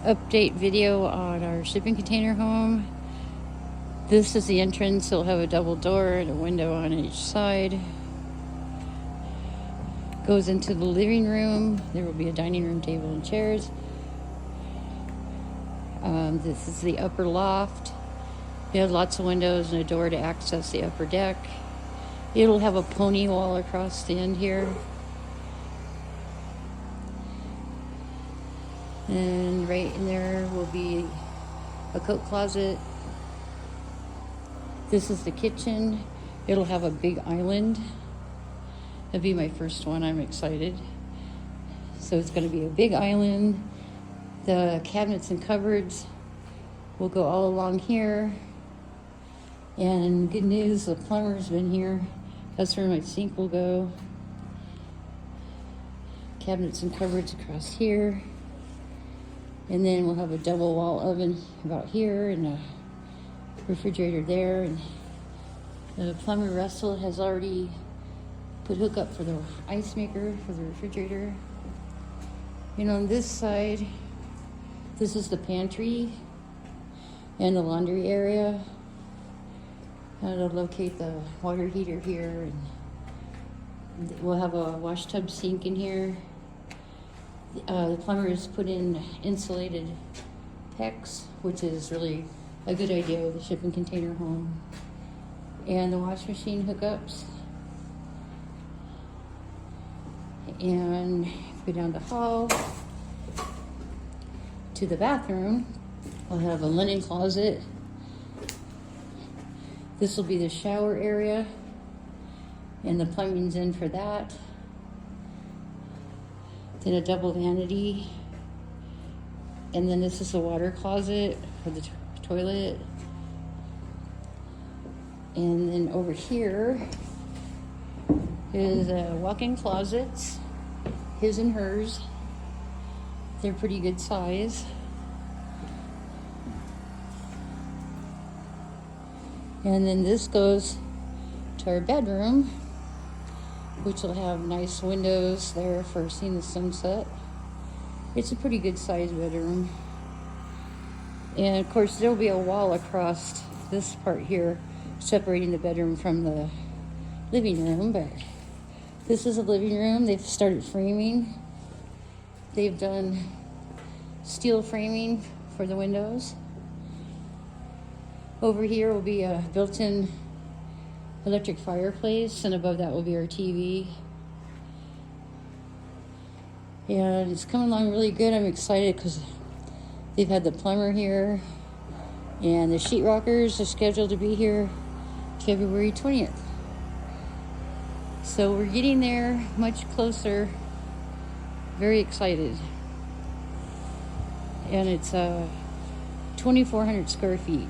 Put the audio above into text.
update video on our shipping container home. This is the entrance. It'll have a double door and a window on each side. Goes into the living room. There will be a dining room table and chairs. This is the upper loft. It has lots of windows and a door to access the upper deck. It'll have a pony wall across the end here. And right in there will be a coat closet. This is the kitchen. It'll have a big island. It'll be my first one. I'm excited. So it's going to be a big island. The cabinets and cupboards will go all along here. And good news, the plumber's been here. That's where my sink will go. Cabinets and cupboards across here. And then we'll have a double wall oven about here and a refrigerator there. And the plumber Russell has already put hookup for the ice maker for the refrigerator. And on this side, this is the pantry and the laundry area. How to locate the water heater here. And we'll have a wash tub sink in here. The plumber has put in insulated PEX, which is really a good idea with a shipping container home. And the wash machine hookups. And go down the hall to the bathroom. We'll have a linen closet. This will be the shower area, and the plumbing's in for that. Then a double vanity, and then this is the water closet for the toilet. And then over here is walk-in closets, his and hers. They're pretty good size. And then this goes to our bedroom, which will have nice windows there for seeing the sunset. It's a pretty good sized bedroom. And of course there'll be a wall across this part here separating the bedroom from the living room, but this is a living room. They've started framing. They've done steel framing for the windows. Over here will be a built-in electric fireplace, and above that will be our TV. And it's coming along really good. I'm excited because they've had the plumber here, and the sheetrockers are scheduled to be here February 20th. So we're getting there, much closer. Very excited. And it's 2,400 square feet.